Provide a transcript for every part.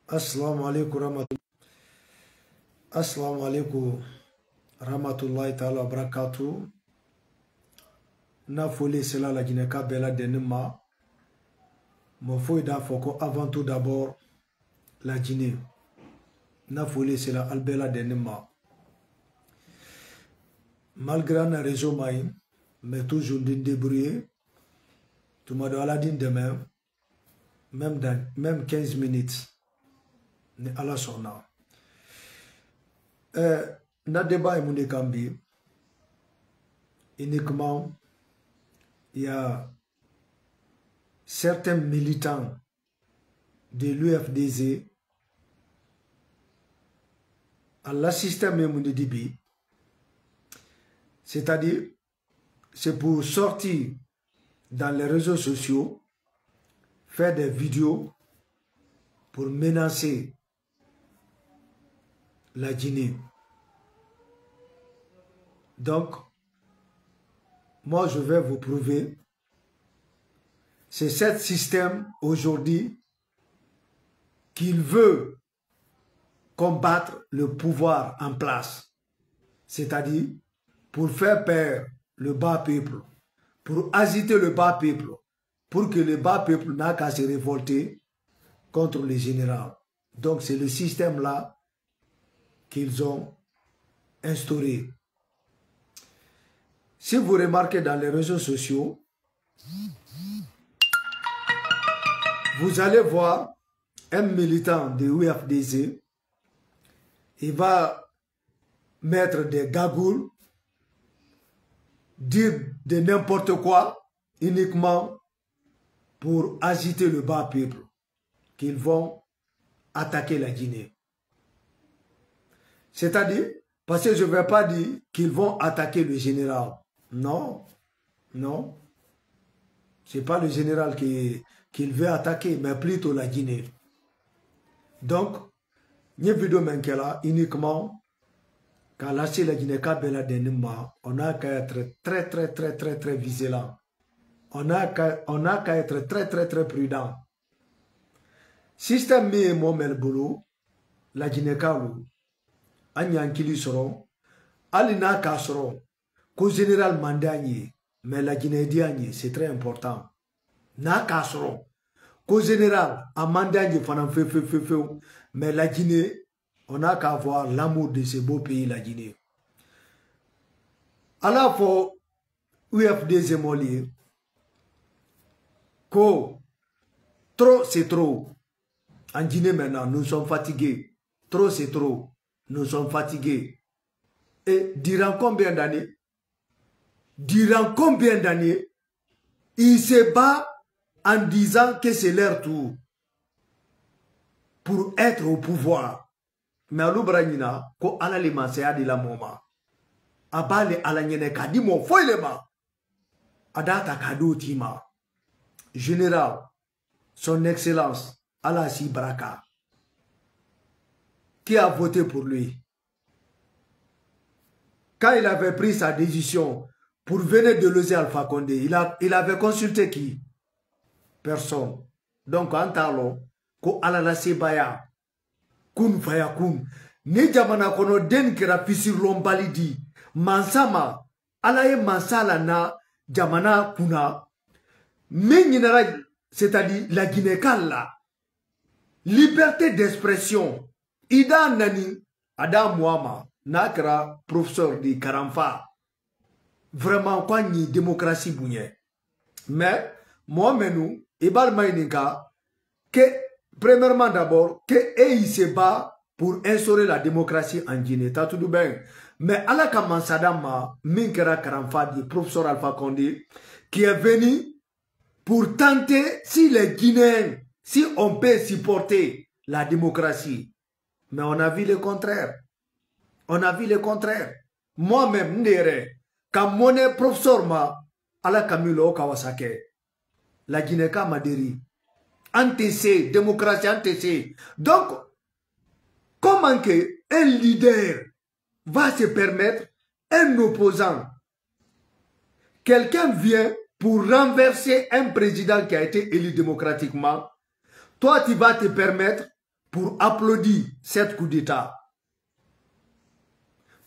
Assalamu alaikum rahmatullahi ta'ala wa barakatuh. Na folie cela la Guinée-Ka bela denima. Mon foi d'afoko avant tout d'abord la Guinée. Na folie cela albela denima. Malgré la réseau maï, mais toujours débrouillé. Tout le monde demain, même 15 minutes. Ni ala sona. Na débat est Kambi. Uniquement, il y a certains militants de l'UFDZ à l'assistant même de Dibi. C'est-à-dire, c'est pour sortir dans les réseaux sociaux, faire des vidéos pour menacer la Guinée. Donc, moi je vais vous prouver, c'est ce système aujourd'hui qu'il veut combattre le pouvoir en place. C'est-à-dire, pour faire peur le bas peuple, pour agiter le bas peuple, pour que le bas peuple n'a qu'à se révolter contre les généraux. Donc c'est le système là qu'ils ont instauré. Si vous remarquez dans les réseaux sociaux, vous allez voir un militant de UFDZ, il va mettre des gagoules, dire de n'importe quoi, uniquement pour agiter le bas peuple, qu'ils vont attaquer la Guinée. C'est-à-dire, parce que je ne vais pas dire qu'ils vont attaquer le général. Non, non. Ce n'est pas le général qu'il veut attaquer, mais plutôt la Guinée. Donc, il y a une vidéo uniquement quand lâcher la Guinée-Ka bela denima, on a qu'à être très vigilant. On a qu'à être très prudent. Système mi mo melbulu, la Guinée-Ka lu, anyankili soro, alina ka soro, ko général mandanye, mais la Guinée dianye, c'est très important. Na ka soro, ko général a mandanye fanan feu, mais la Guinée, on a qu'à avoir l'amour de ce beau pays, la Guinée. Alors, pour UFDZ Moli, trop c'est trop. En Guinée maintenant, nous sommes fatigués. Trop c'est trop. Nous sommes fatigués. Et durant combien d'années? Durant combien d'années il se bat en disant que c'est leur tour pour être au pouvoir. Mais à l'Ubragnina, ko ala le masaya de la moma. Abale ala nyene kadimo foilema. Adata kado tima. Général, son excellence, Alassi Baraka, qui a voté pour lui. Quand il avait pris sa décision pour venir de loger Alpha Condé, il avait consulté qui? Personne. Donc, en parlant, ko Alalasi Baya, kun faya kun, ni jamana kono den kira fisir lombalidi, mansama, alaye mansala na jamana kuna, c'est-à-dire la Guinée-Ka là, liberté d'expression, ida nani, ada muama, nakra professeur de Karamfa, vraiment quoi ni démocratie bougné. Mais, moi menou, ibal maïnika, que, premièrement d'abord, que il se bat pour instaurer la démocratie en Guinée, t'as tout bien. Mais à la Kamansadama, Minkera Karamfa, du professeur Alpha Condé, qui est venu pour tenter, si les Guinéens, si on peut supporter la démocratie. Mais on a vu le contraire. On a vu le contraire. Moi-même, quand mon professeur m'a, à la Camilo Kawasake, la Guinée-Ka m'a dit, NTC, démocratie, NTC. Donc, comment que un leader va se permettre, un opposant, quelqu'un vient pour renverser un président qui a été élu démocratiquement, toi tu vas te permettre pour applaudir cette coup d'État.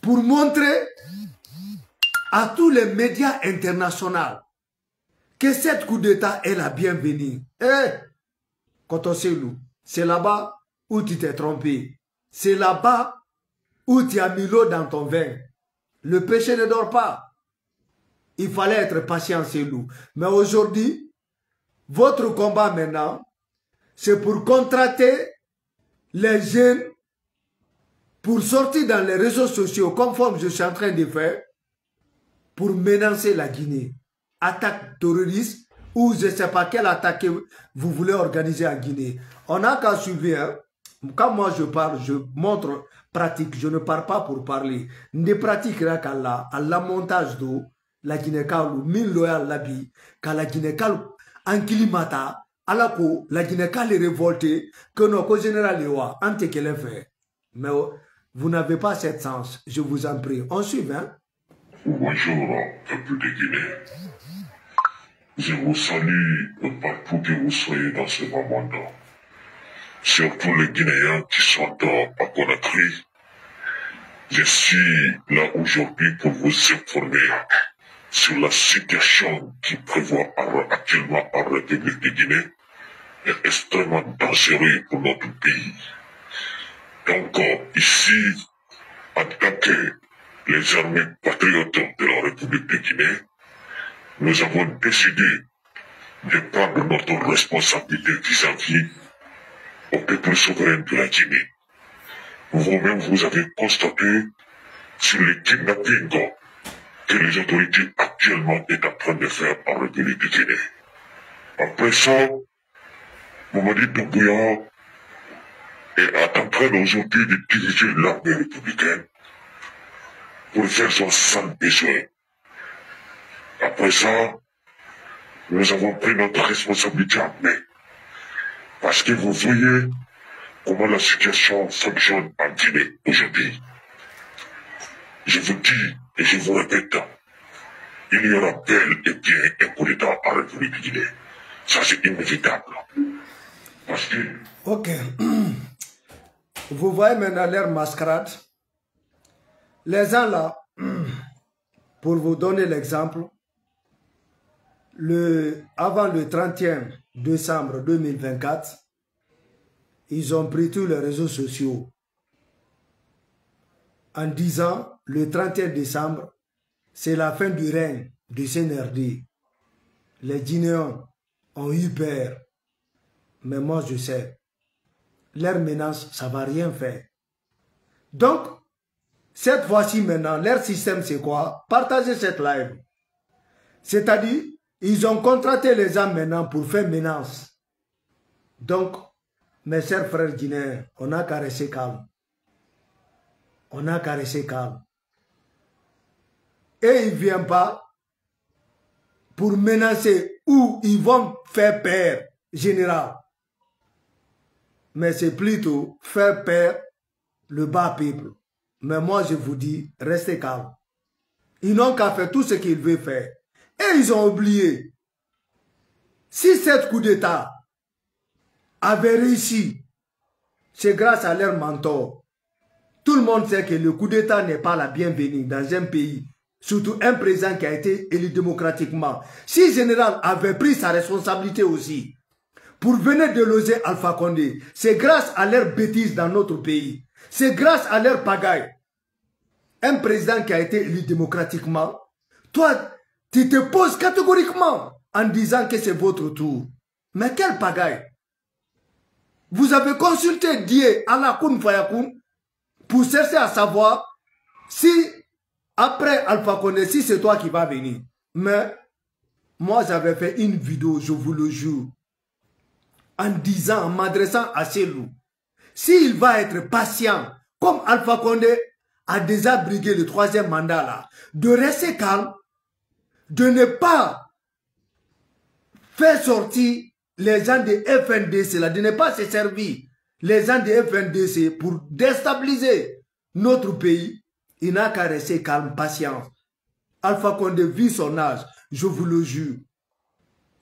Pour montrer à tous les médias internationaux que cette coup d'État est la bienvenue. Eh, Kotoselou, c'est là-bas où tu t'es trompé. C'est là-bas où tu as mis l'eau dans ton vin. Le péché ne dort pas. Il fallait être patient, Selou. Mais aujourd'hui, votre combat maintenant, c'est pour contracter les jeunes pour sortir dans les réseaux sociaux, conforme je suis en train de faire, pour menacer la Guinée. Attaque terroriste ou je ne sais pas quelle attaque vous voulez organiser en Guinée. On n'a qu'à suivre. Hein. Quand moi je parle, je montre pratique. Je ne parle pas pour parler. Ne pratique rien qu'à la montage d'eau. La Guinée-Calou, mille loyal labi, qu'à la Guinée-Calou, en Kilimata, à la co, la Guinée-Calou est révoltée, que nos général Lewa, ante qu'elle fait. Mais vous n'avez pas cette sens, je vous en prie. On suit, hein? Bonjour, peuple de Guinée. Je vous salue partout que vous soyez dans ce moment-là. Surtout les Guinéens qui sont à Conakry. Je suis là aujourd'hui pour vous informer sur la situation qui prévoit actuellement en République de Guinée est extrêmement dangereuse pour notre pays. Donc ici, en tant que les armées patriotes de la République de Guinée, nous avons décidé de prendre notre responsabilité vis-à-vis au peuple souverain de la Guinée. Vous-même, vous avez constaté sur les kidnappings que les autorités actuellement sont en train de faire en République de Guinée. Après ça, Mamadi Doumbouya est en train aujourd'hui de diriger l'armée républicaine pour faire son sang besoin. Après ça, nous avons pris notre responsabilité en main. Parce que vous voyez comment la situation fonctionne en Guinée aujourd'hui. Je vous dis et je vous répète, il y aura bel et bien un coup d'État en République de Guinée. Ça, c'est inévitable. Parce que... Ok. Vous voyez maintenant leur mascarade. Les gens là, pour vous donner l'exemple, avant le 31 décembre 2024, ils ont pris tous les réseaux sociaux en disant le 31 décembre, c'est la fin du règne du CNRD. Les Guinéens ont eu peur. Mais moi, je sais, leur menace, ça ne va rien faire. Donc, cette fois-ci maintenant, leur système, c'est quoi? Partagez cette live. C'est-à-dire, ils ont contracté les gens maintenant pour faire menace. Donc, mes chers frères guinéens, on n'a qu'à rester calme. On n'a qu'à rester calme. Et ils ne viennent pas pour menacer ou ils vont faire peur général. Mais c'est plutôt faire peur le bas peuple. Mais moi, je vous dis, restez calme. Ils n'ont qu'à faire tout ce qu'ils veulent faire. Et ils ont oublié. Si cette coup d'État avait réussi, c'est grâce à leur mentor. Tout le monde sait que le coup d'État n'est pas la bienvenue dans un pays. Surtout un président qui a été élu démocratiquement. Si le général avait pris sa responsabilité aussi pour venir déloger Alpha Condé, c'est grâce à leur bêtise dans notre pays. C'est grâce à leur pagaille. Un président qui a été élu démocratiquement, toi, tu te poses catégoriquement en disant que c'est votre tour. Mais quelle pagaille! Vous avez consulté Dieu, Allah Kun Fayakoun, pour chercher à savoir si, après Alpha Condé, si c'est toi qui vas venir. Mais, moi j'avais fait une vidéo, je vous le jure, en disant, en m'adressant à Selou, s'il va être patient, comme Alpha Condé a déjà brigué le 3e mandat là, de rester calme, de ne pas faire sortir les gens de FNDC là, de ne pas se servir les gens de FNDC pour déstabiliser notre pays, il n'a qu'à rester calme, patient. Alpha Condé vit son âge, je vous le jure,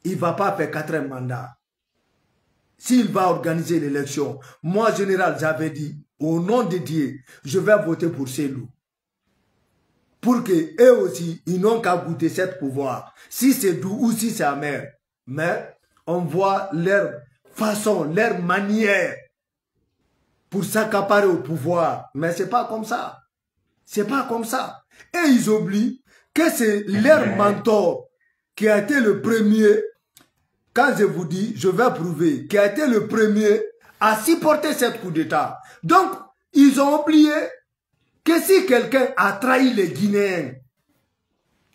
il ne va pas faire 4e mandat. s'il va organiser l'élection, moi, général, j'avais dit, au nom de Dieu, je vais voter pour Cellou. Pour que eux aussi, ils n'ont qu'à goûter cette pouvoir. Si c'est doux ou si c'est amer. Mais on voit leur façon, leur manière pour s'accaparer au pouvoir. Mais c'est pas comme ça. C'est pas comme ça. Et ils oublient que c'est leur mentor qui a été le premier, quand je vous dis, je vais prouver, qui a été le premier à supporter cette coup d'État. Donc, ils ont oublié que si quelqu'un a trahi les Guinéens,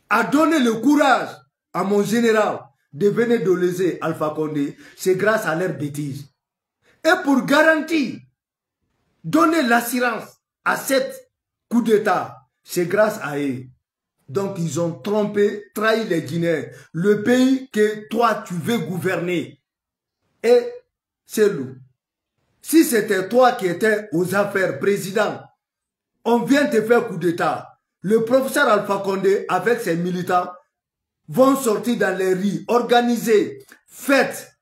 a donné le courage à mon général de venir de léser Alpha Condé, c'est grâce à leurs bêtises. Et pour garantir, donner l'assurance à cette coup d'État, c'est grâce à eux. Donc ils ont trompé, trahi les Guinéens, le pays que toi tu veux gouverner. Et c'est loup. Si c'était toi qui étais aux affaires, président, on vient te faire coup d'État. Le professeur Alpha Condé, avec ses militants, vont sortir dans les rues, organiser, fêtes,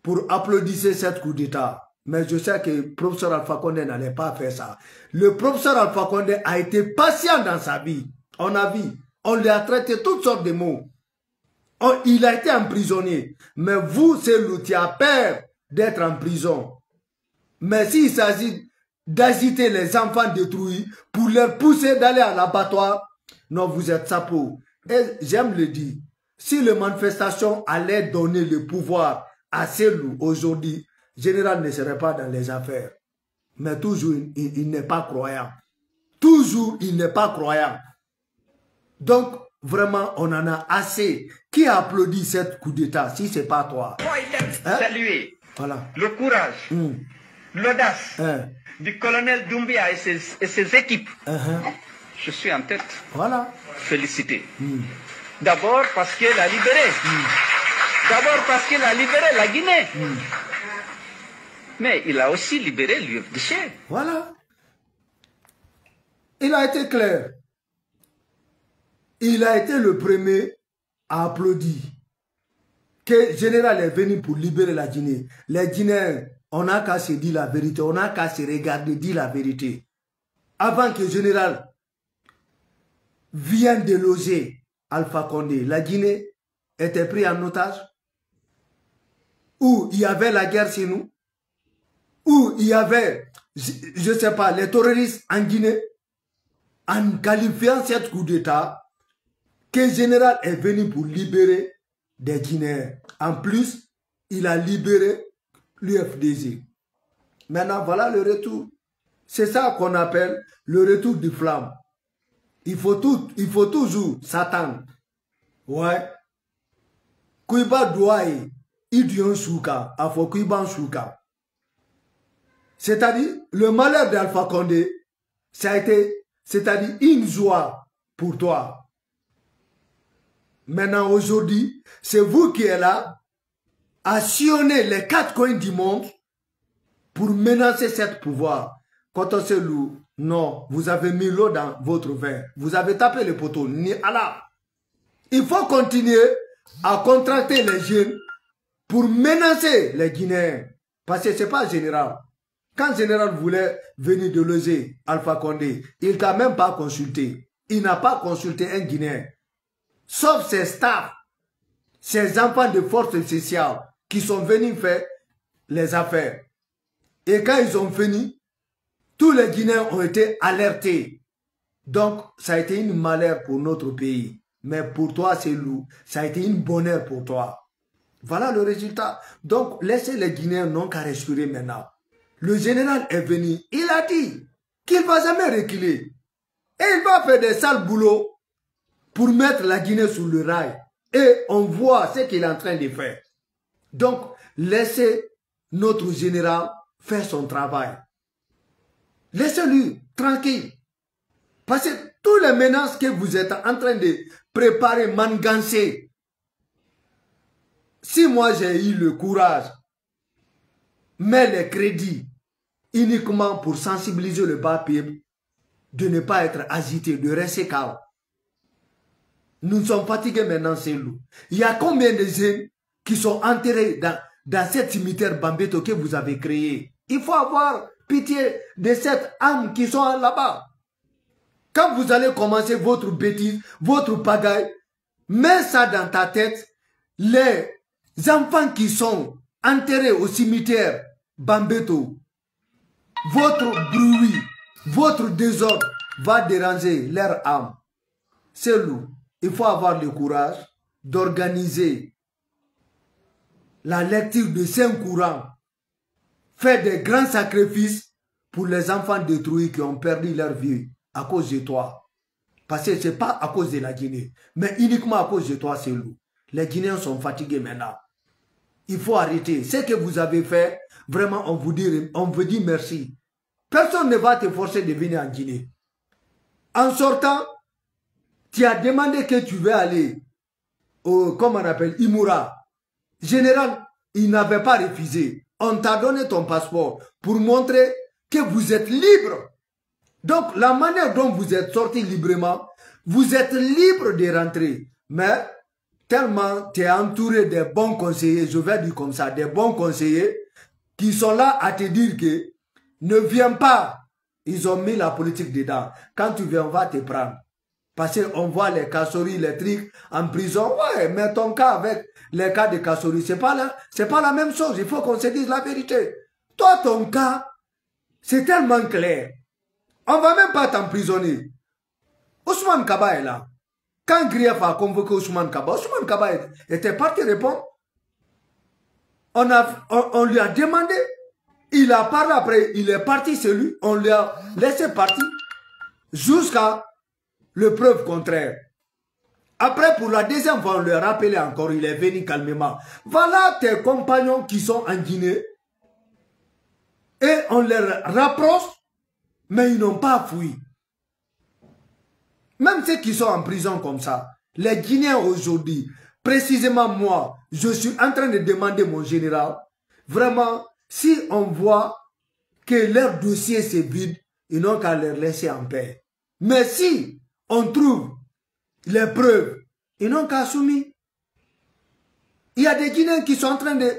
pour applaudir cette coup d'État. Mais je sais que le professeur Alpha Condé n'allait pas faire ça. Le professeur Alpha Condé a été patient dans sa vie. On a vu, on lui a traité toutes sortes de mots. Il a été emprisonné. Mais vous, c'est lui qui a peur d'être en prison. Mais s'il s'agit d'agiter les enfants détruits pour leur pousser d'aller à l'abattoir, non, vous êtes sapo. Et j'aime le dire, si les manifestations allaient donner le pouvoir à Cellou aujourd'hui, général ne serait pas dans les affaires. Mais toujours, il n'est pas croyant. Toujours, il n'est pas croyant. Donc, vraiment, on en a assez. Qui a applaudi cette coup d'État, si ce n'est pas toi? Moi, il a salué le courage, l'audace du colonel Doumbia et ses équipes. Je suis en tête. Voilà. Félicité. D'abord parce qu'elle a libéré. D'abord parce qu'il a libéré la Guinée. Mais il a aussi libéré l'UFDC. Voilà. Il a été clair. Il a été le premier à applaudir que le général est venu pour libérer la Guinée. Les Guinéens, on n'a qu'à se dire la vérité, on n'a qu'à se regarder, dire la vérité. Avant que le général vienne de loger Alpha Condé, la Guinée était prise en otage, où il y avait la guerre chez nous, où il y avait, je ne sais pas, les terroristes en Guinée, en qualifiant cette coup d'État, que le général est venu pour libérer des Guinéens. En plus, il a libéré l'UFDC. Maintenant, voilà le retour. C'est ça qu'on appelle le retour du flamme. Il faut toujours s'attendre. Ouais. Kuiba douaï, idion souka, afo kuiban souka. C'est-à-dire, le malheur d'Alpha Condé, ça a été, c'est-à-dire une joie pour toi. Maintenant, aujourd'hui, c'est vous qui êtes là à sillonner les quatre coins du monde pour menacer ce pouvoir. Quand on se loue, non, vous avez mis l'eau dans votre vin. Vous avez tapé le poteau. Ni Allah. Il faut continuer à contracter les jeunes pour menacer les Guinéens. Parce que ce n'est pas général. Quand le général voulait venir de loger Alpha Condé, il ne t'a même pas consulté. Il n'a pas consulté un Guinéen. Sauf ses staffs, ses enfants de force spéciale qui sont venus faire les affaires. Et quand ils ont fini, tous les Guinéens ont été alertés. Donc, ça a été une malheur pour notre pays. Mais pour toi, c'est lourd. Ça a été une bonheur pour toi. Voilà le résultat. Donc, laissez les Guinéens non qu'à respirer maintenant. Le général est venu. Il a dit qu'il ne va jamais reculer. Et il va faire des sales boulots pour mettre la Guinée sur le rail. Et on voit ce qu'il est en train de faire. Donc, laissez notre général faire son travail. Laissez-lui tranquille. Parce que toutes les menaces que vous êtes en train de préparer, mangancer, si moi j'ai eu le courage, mais les crédits uniquement pour sensibiliser le bas peuple, de ne pas être agité, de rester calme. Nous sommes fatigués maintenant, c'est nous. Il y a combien de jeunes qui sont enterrés dans cet cimetière Bambeto que vous avez créé. Il faut avoir pitié de cette âme qui sont là-bas. Quand vous allez commencer votre bêtise, votre pagaille, mets ça dans ta tête. Les enfants qui sont enterrés au cimetière Bambeto, votre bruit, votre désordre va déranger leur âme. C'est lourd. Il faut avoir le courage d'organiser la lecture de Saint-Courant, faire des grands sacrifices pour les enfants détruits qui ont perdu leur vie à cause de toi. Parce que ce n'est pas à cause de la Guinée, mais uniquement à cause de toi, c'est lourd. Les Guinéens sont fatigués maintenant. Il faut arrêter. Ce que vous avez fait, vraiment, on vous dit merci. Personne ne va te forcer de venir en Guinée. En sortant, tu as demandé que tu veux aller au, comment on appelle, Imoura. Général, il n'avait pas refusé. On t'a donné ton passeport pour montrer que vous êtes libre. Donc, la manière dont vous êtes sorti librement, vous êtes libre de rentrer. Mais, tellement tu es entouré des bons conseillers, je vais dire comme ça, des bons conseillers qui sont là à te dire que ne viens pas. Ils ont mis la politique dedans. Quand tu viens, on va te prendre. Parce qu'on voit les Kassory, les trucs en prison. Ouais, mais ton cas avec les cas de Kassory, c'est pas la même chose. Il faut qu'on se dise la vérité. Toi, ton cas, c'est tellement clair. On ne va même pas t'emprisonner. Ousmane Kaba est là. Quand Grief a convoqué Ousmane Kaba était parti répondre. On lui a demandé. Il a parlé après, il est parti, c'est lui. On lui a laissé partir jusqu'à le preuve contraire. Après, pour la deuxième fois, on lui a rappelé encore, il est venu calmement. Voilà tes compagnons qui sont en Guinée. Et on les rapproche, mais ils n'ont pas fui. Même ceux qui sont en prison comme ça, les Guinéens aujourd'hui, précisément moi, je suis en train de demander mon général, vraiment, si on voit que leur dossier c'est vide, ils n'ont qu'à les laisser en paix. Mais si on trouve les preuves, ils n'ont qu'à assumer. Il y a des Guinéens qui sont en train de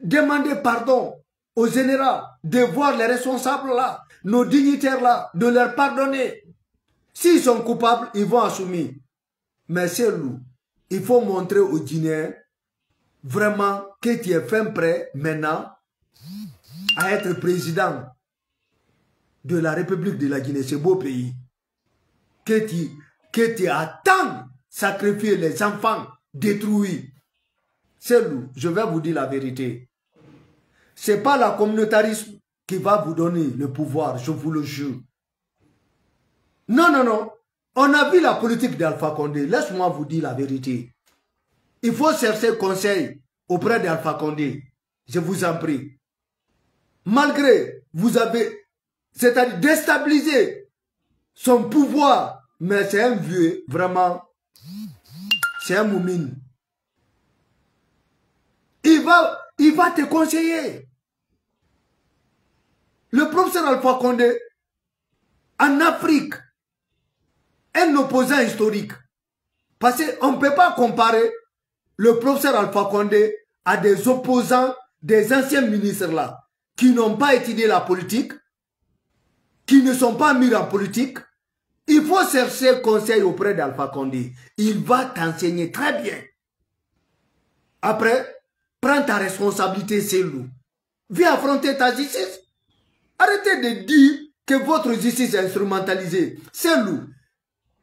demander pardon au général, de voir les responsables là, nos dignitaires là, de leur pardonner. S'ils sont coupables, ils vont assumer. Mais c'est lourd. Il faut montrer aux Guinéens vraiment que tu es fin prêt maintenant à être président de la République de la Guinée, ce beau pays. Que tu attends sacrifier les enfants détruits. C'est lourd. Je vais vous dire la vérité. Ce n'est pas le communautarisme qui va vous donner le pouvoir, je vous le jure. Non, non, non. On a vu la politique d'Alpha Condé. Laisse-moi vous dire la vérité. Il faut chercher conseil auprès d'Alpha Condé. Je vous en prie. Malgré, vous avez, c'est-à-dire déstabiliser son pouvoir, mais c'est un vieux, vraiment, c'est un moumine. Il va te conseiller. Le professeur Alpha Condé, en Afrique, un opposant historique. Parce qu'on ne peut pas comparer le professeur Alpha Condé à des opposants, des anciens ministres là, qui n'ont pas étudié la politique, qui ne sont pas mis en politique. Il faut chercher conseil auprès d'Alpha Condé. Il va t'enseigner très bien. Après, prends ta responsabilité, c'est lourd. Viens affronter ta justice. Arrêtez de dire que votre justice est instrumentalisée. C'est lourd.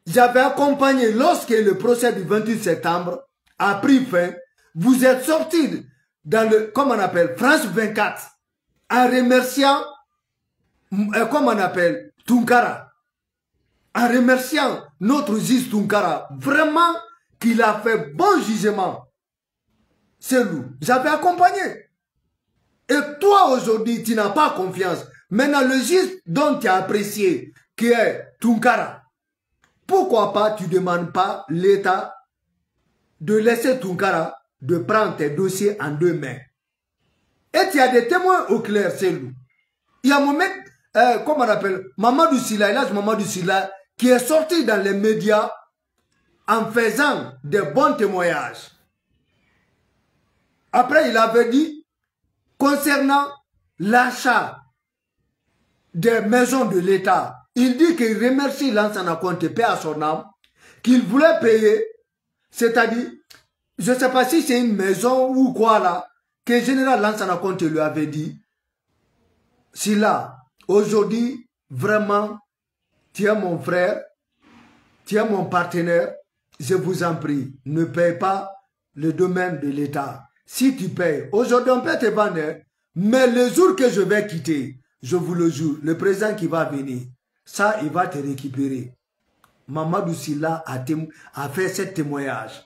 J'avais accompagné lorsque le procès du 28 septembre a pris fin. Vous êtes sortis dans le, comment on appelle, France 24, en remerciant, comment on appelle, Tunkara. En remerciant notre juge Tunkara. Vraiment qu'il a fait bon jugement. C'est lourd. J'avais accompagné. Et toi aujourd'hui, tu n'as pas confiance. Maintenant, le juge dont tu as apprécié, qui est Tunkara, pourquoi pas tu ne demandes pas l'État de laisser Tunkara de prendre tes dossiers en deux mains. Et tu as des témoins au clair, c'est lui. Il y a mon mec, comment on appelle, Mamadou Silla, Mamadou Silla, qui est sorti dans les médias en faisant des bons témoignages. Après, il avait dit concernant l'achat des maisons de l'État, il dit qu'il remercie Lansana Conté, paix à son âme, qu'il voulait payer, c'est-à-dire, je ne sais pas si c'est une maison ou quoi là, que le général Lansana Conté lui avait dit, si là, aujourd'hui, vraiment, tu es mon frère, tu es mon partenaire, je vous en prie, ne paye pas le domaine de l'État. Si tu payes, aujourd'hui on peut te vendre, mais le jour que je vais quitter, je vous le jure, le président qui va venir, ça, il va te récupérer. Mamadou Sylla a fait ce témoignage.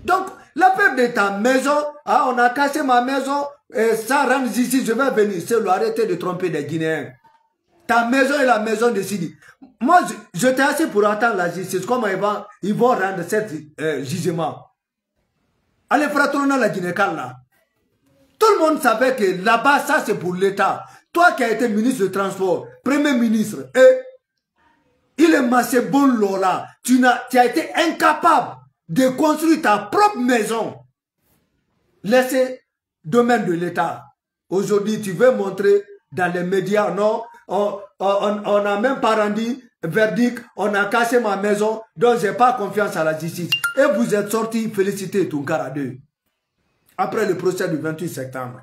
Donc, la perte de ta maison, ah, on a cassé ma maison, ça rentre ici, je vais venir. C'est arrêter de tromper des Guinéens. Ta maison est la maison de Sidi. Moi, je t'ai assez pour attendre la justice. Comment ils vont rendre ce jugement? Allez, fraternellement, la Guinée-Cal, là. Tout le monde savait que là-bas, ça, c'est pour l'État. Toi qui as été ministre de Transport, Premier ministre, et il est massé bon là. Tu as été incapable de construire ta propre maison. Laissez domaine de l'État. Aujourd'hui, tu veux montrer dans les médias, non, on n'a même pas rendu verdict, on a cassé ma maison, donc je n'ai pas confiance à la justice. Et vous êtes sorti féliciter Tounkara 2. Après le procès du 28 septembre.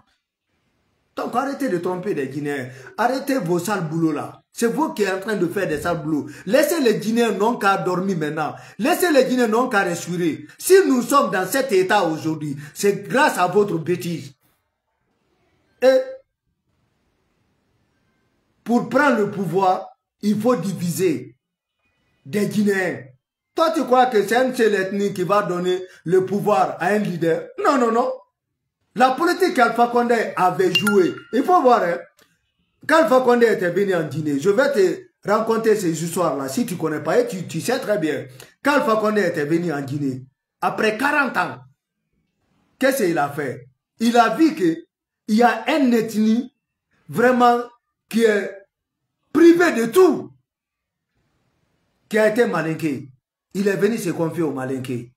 Donc arrêtez de tromper les Guinéens. Arrêtez vos sales boulots là. C'est vous qui êtes en train de faire des sales boulots. Laissez les Guinéens non qu'à dormir maintenant. Laissez les Guinéens non qu'à respirer. Si nous sommes dans cet état aujourd'hui, c'est grâce à votre bêtise. Et pour prendre le pouvoir, il faut diviser des Guinéens. Toi, tu crois que c'est une seule ethnie qui va donner le pouvoir à un leader? Non, non, non. La politique qu'Alpha Condé avait jouée, il faut voir, hein, quand Alpha Condé était venu en Guinée, je vais te raconter ces histoires-là, si tu ne connais pas, et tu sais très bien. Quand Alpha Condé était venu en Guinée, après 40 ans, qu'est-ce qu'il a fait? Il a vu qu'il y a une ethnie vraiment qui est privée de tout, qui a été malinquée. Il est venu se confier aux malinqués.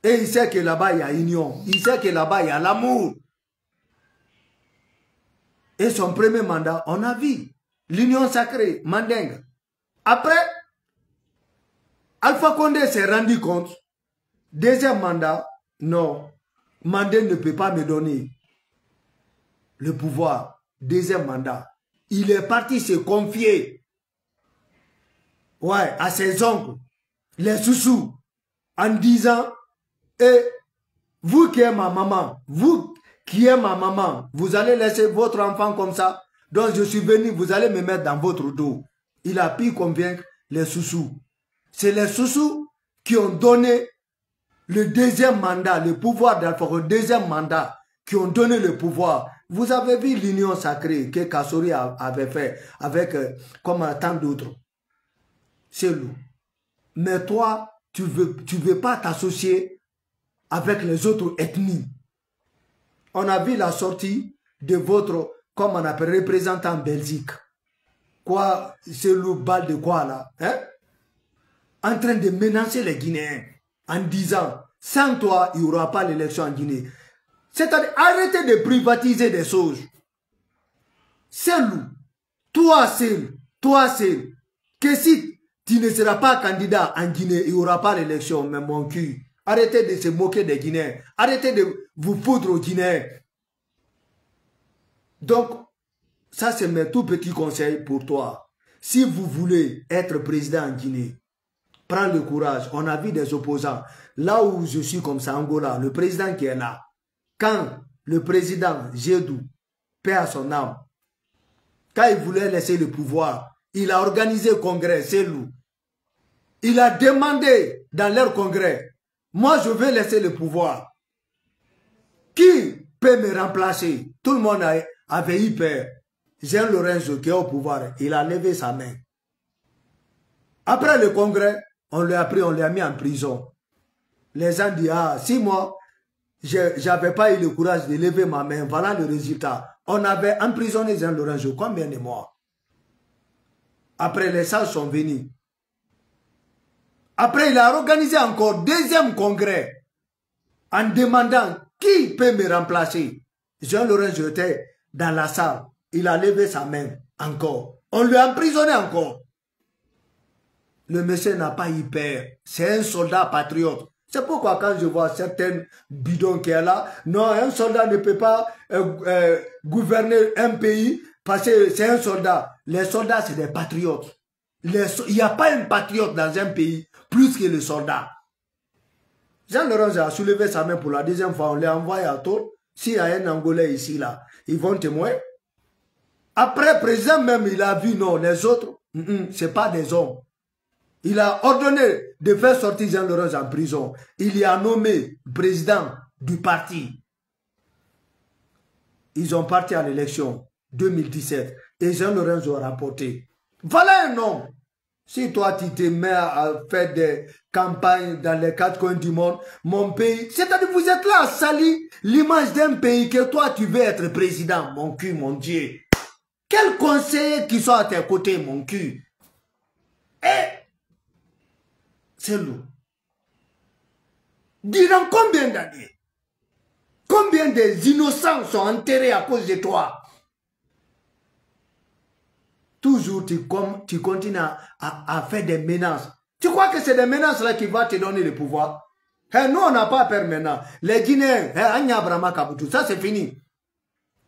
Et il sait que là-bas, il y a union. Il sait que là-bas, il y a l'amour. Et son premier mandat, on a vu l'union sacrée, Mandingue. Après, Alpha Condé s'est rendu compte, deuxième mandat, non, Mandingue ne peut pas me donner le pouvoir. Deuxième mandat. Il est parti se confier, ouais, à ses oncles, les Soussous, en disant, et vous qui êtes ma maman, vous qui êtes ma maman, vous allez laisser votre enfant comme ça. Donc je suis venu, vous allez me mettre dans votre dos. Il a pu convaincre les Soussous. C'est les Soussous qui ont donné le deuxième mandat, le pouvoir d'Alpha, le deuxième mandat, qui ont donné le pouvoir. Vous avez vu l'union sacrée que Kassori avait fait avec comme tant d'autres. C'est lourd. Mais toi, tu veux pas t'associer avec les autres ethnies. On a vu la sortie de votre, comme on appelle, représentant Belgique. Quoi, c'est le bal de quoi là, hein? En train de menacer les Guinéens en disant, sans toi, il n'y aura pas l'élection en Guinée. C'est-à-dire, arrêtez de privatiser des choses. C'est loup. Toi seul, que si tu ne seras pas candidat en Guinée, il n'y aura pas l'élection, mais mon cul. Arrêtez de se moquer des Guinéens. Arrêtez de vous foutre aux Guinéens. Donc, ça c'est mes tout petits conseils pour toi. Si vous voulez être président en Guinée, prends le courage. On a vu des opposants. Là où je suis comme ça, Angola, le président qui est là, quand le président Gédou, paix à son âme, quand il voulait laisser le pouvoir, il a organisé le congrès, c'est lui. Il a demandé dans leur congrès, moi je veux laisser le pouvoir. Qui peut me remplacer? Tout le monde avait eu peur. Jean Lorenzo qui est au pouvoir, il a levé sa main. Après le congrès, on lui a pris, on l'a mis en prison. Les gens disent, ah, si moi, j'avais pas eu le courage de lever ma main, voilà le résultat. On avait emprisonné Jean Lorenzo, combien de mois? Après, les sages sont venus. Après, il a organisé encore deuxième congrès en demandant Qui peut me remplacer? Jean-Laurent, j'étais dans la salle. Il a levé sa main encore. On lui a emprisonné encore. Le monsieur n'a pas eu peur. C'est un soldat patriote. C'est pourquoi quand je vois certains bidons qui est là, non, un soldat ne peut pas gouverner un pays parce que c'est un soldat. Les soldats, c'est des patriotes. Il n'y a pas un patriote dans un pays plus que le soldat. Jean-Laurent a soulevé sa main pour la deuxième fois. On l'a envoyé à Tours. S'il y a un Angolais ici, là, ils vont témoigner. Après, le président même, il a vu, non, les autres, ce n'est pas des hommes. Il a ordonné de faire sortir Jean-Laurent en prison. Il y a nommé président du parti. Ils ont parti à l'élection 2017 et Jean-Laurent a rapporté. Voilà un homme. Si toi, tu te mets à faire des campagnes dans les quatre coins du monde, mon pays, c'est-à-dire vous êtes là à salir l'image d'un pays que toi, tu veux être président. Mon cul, mon Dieu. Quels conseillers qui sont à tes côtés, mon cul? C'est lourd. Durant combien d'années? Combien des innocents sont enterrés à cause de toi? Toujours tu continues à faire des menaces. Tu crois que c'est des menaces là qui vont te donner le pouvoir? Nous, on n'a pas peur maintenant. Les Guinéens, ça c'est fini.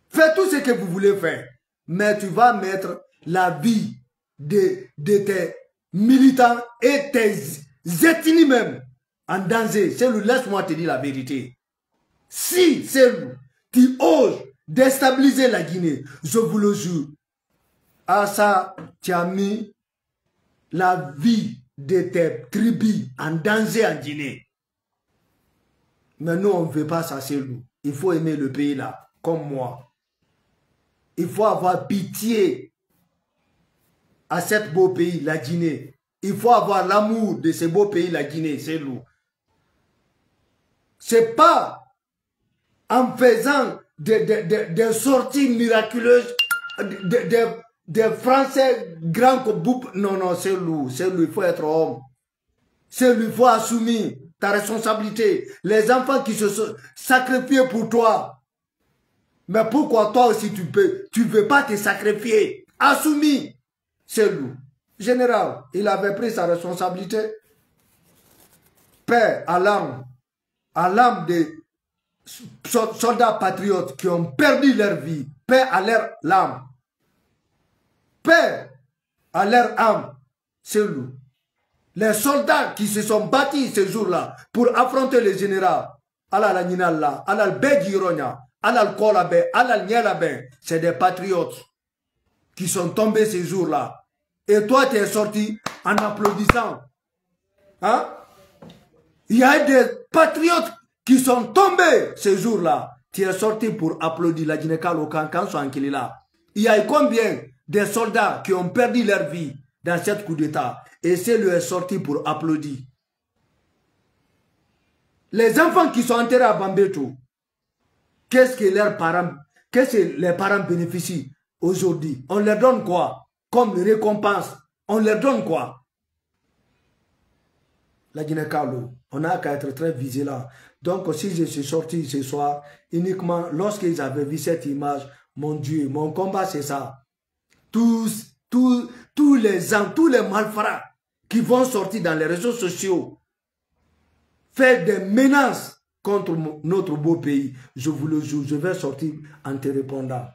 Faites tout ce que vous voulez faire. Mais tu vas mettre la vie de tes militants et tes ethnies même en danger. Laisse-moi te dire la vérité. Si tu oses déstabiliser la Guinée, je vous le jure, à ça, tu as mis la vie de tes tribus en danger en Guinée. Mais nous, on ne veut pas ça, c'est nous. Il faut aimer le pays là, comme moi. Il faut avoir pitié à ce beau pays, la Guinée. Il faut avoir l'amour de ce beau pays, la Guinée, c'est nous. C'est pas en faisant des sorties miraculeuses des Français grands comme Boub. Non, non, c'est lui, il faut être homme. C'est lui, il faut assumer ta responsabilité. Les enfants qui se sont sacrifiés pour toi. Mais pourquoi toi aussi tu veux pas te sacrifier? Assumer. C'est lui. Général, il avait pris sa responsabilité. Paix à l'âme des soldats patriotes qui ont perdu leur vie. Paix à leur âme. Paix à leur âme. C'est lui. Les soldats qui se sont bâtis ce jour-là pour affronter les généraux, Alal Ninalla, Alal Begironia, Alal Kolabe, Alal Nyalabe, c'est des patriotes qui sont tombés ce jour-là. Et toi, tu es sorti en applaudissant. Hein? Il y a des patriotes qui sont tombés ce jour-là. Tu es sorti pour applaudir la Guinée-Kalo quand sont là. Il y a combien de soldats qui ont perdu leur vie dans cette coup d'État? Et c'est lui est sorti pour applaudir. Les enfants qui sont enterrés à Bambeto, qu'est-ce que les parents bénéficient aujourd'hui? On leur donne quoi? Comme récompense, on leur donne quoi? La Guinée-Kalo, on n'a qu'à être très vigilant. Donc si je suis sorti ce soir, uniquement lorsqu'ils avaient vu cette image, mon Dieu, mon combat c'est ça. Tous les gens, tous les malfrats qui vont sortir dans les réseaux sociaux, faire des menaces contre notre beau pays, je vous le jure, je vais sortir en te répondant.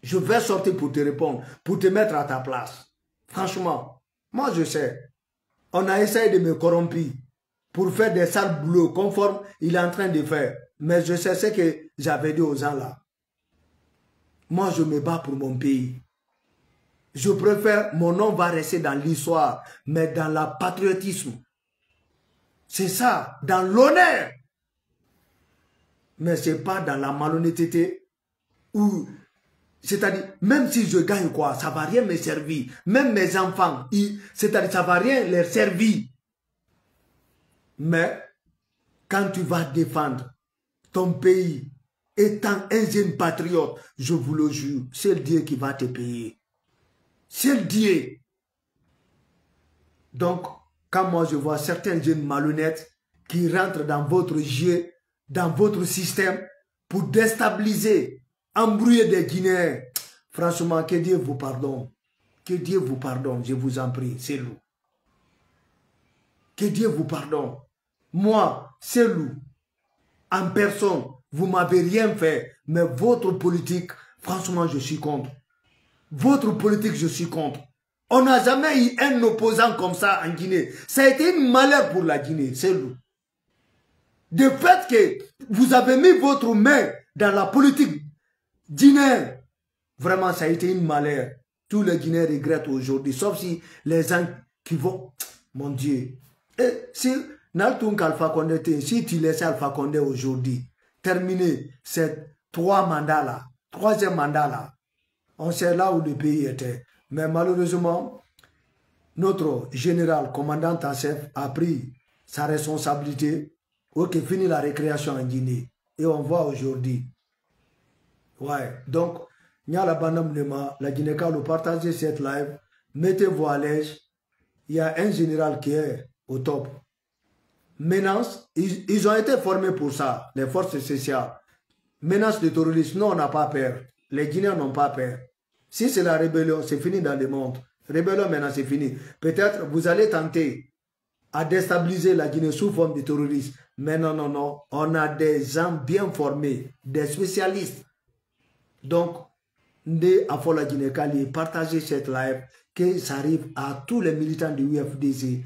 Je vais sortir pour te répondre, pour te mettre à ta place. Franchement, moi je sais, on a essayé de me corrompre pour faire des sales boulots conforme il est en train de faire. Mais je sais ce que j'avais dit aux gens là. Moi je me bats pour mon pays. Je préfère, mon nom va rester dans l'histoire, mais dans le patriotisme. C'est ça, dans l'honneur. Mais ce n'est pas dans la malhonnêteté. C'est-à-dire, même si je gagne quoi, ça ne va rien me servir. Même mes enfants, c'est-à-dire, ça ne va rien leur servir. Mais, quand tu vas défendre ton pays, étant un jeune patriote, je vous le jure, c'est le Dieu qui va te payer. C'est le Dieu. Donc, quand moi je vois certains jeunes malhonnêtes qui rentrent dans votre jeu dans votre système pour déstabiliser, embrouiller des Guinéens. Franchement, que Dieu vous pardonne. Que Dieu vous pardonne, je vous en prie, c'est loup. Que Dieu vous pardonne. Moi, c'est loup. En personne, vous ne m'avez rien fait, mais votre politique, franchement, je suis contre. Votre politique, je suis contre. On n'a jamais eu un opposant comme ça en Guinée. Ça a été un malheur pour la Guinée, c'est loup. De fait que vous avez mis votre main dans la politique guinéenne, vraiment, ça a été un malheur. Tous les Guinéens regrettent aujourd'hui, sauf si les gens qui vont... Mon Dieu. Et si Alpha Condé, si tu laissais Alpha Condé aujourd'hui terminer ces 3 mandats-là, 3e mandat-là, on sait là où le pays était. Mais malheureusement, notre général, commandant en chef, a pris sa responsabilité. Ok, fini la récréation en Guinée. Et on voit aujourd'hui. Ouais, donc, il y a la la Guinée, quand vous partagez cette live, mettez-vous à l'aise. Il y a un général qui est au top. Menace, ils ont été formés pour ça, les forces spéciales. Menace de terroristes, non, on n'a pas peur. Les Guinéens n'ont pas peur. Si c'est la rébellion, c'est fini dans le monde. Rébellion, maintenant, c'est fini. Peut-être vous allez tenter à déstabiliser la Guinée sous forme de terroristes. Mais non, non, non. On a des gens bien formés, des spécialistes. Donc, Ndé Afola Guinée Kali, partagez cette live, que ça arrive à tous les militants du UFDC.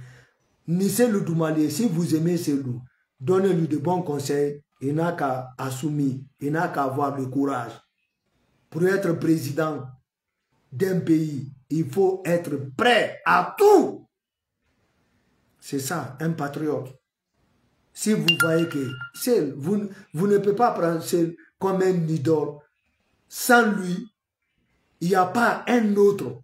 Nissé le Doumalier, si vous aimez ce loup, donnez-lui de bons conseils. Il n'a qu'à assumer, il n'a qu'à avoir le courage. Pour être président d'un pays, il faut être prêt à tout. C'est ça, un patriote. Si vous voyez que vous ne pouvez pas prendre Seul comme un idole, sans lui, il n'y a pas un autre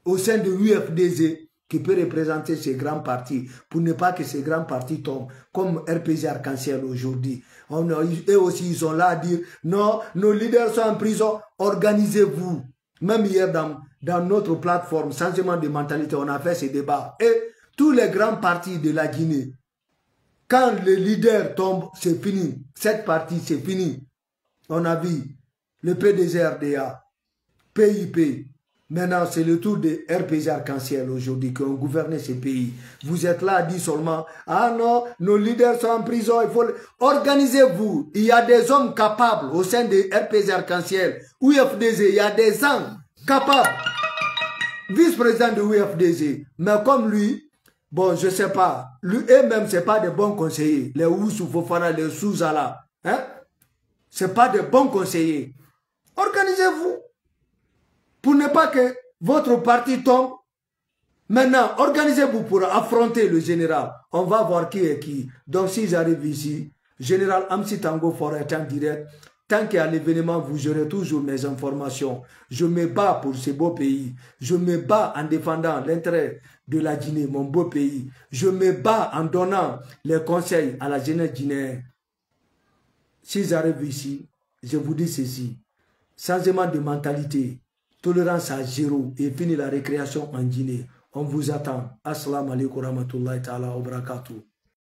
au sein de l'UFDC qui peut représenter ces grands partis pour ne pas que ces grands partis tombent, comme RPG Arc-en-Ciel aujourd'hui. Eux aussi, ils sont là à dire, non, nos leaders sont en prison, organisez-vous. Même hier, dans notre plateforme, changement de mentalité, on a fait ces débats. Et tous les grands partis de la Guinée, quand le leader tombe, c'est fini. Cette partie, c'est fini. On a vu le PDG-RDA, PIP. Maintenant, c'est le tour de RPG Arc-en-Ciel aujourd'hui qui ont gouverné ces pays. Vous êtes là à dire seulement, ah non, nos leaders sont en prison, il faut... Organisez-vous. Il y a des hommes capables au sein de RPG Arc-en-Ciel, UFDC, il y a des gens capables. Vice-président de UFDC. Mais comme lui, bon, je ne sais pas, lui eux-mêmes, ce n'est pas des bons conseillers. Les Oussou Fofana, les Souzala. Hein? Ce n'est pas des bons conseillers. Organisez-vous. Pour ne pas que votre parti tombe. Maintenant, organisez-vous pour affronter le général. On va voir qui est qui. Donc, si j'arrive ici, général Amsi Tango Fora est en direct. Tant qu'il y a l'événement, vous aurez toujours mes informations. Je me bats pour ce beau pays. Je me bats en défendant l'intérêt de la Guinée, mon beau pays. Je me bats en donnant les conseils à la jeunesse guinéenne. Si j'arrive ici, je vous dis ceci. Changement de mentalité. Tolérance à 0 et fini la récréation en Guinée. On vous attend. Assalamu alaikum wa rahmatullahi ta'ala wa barakatuh.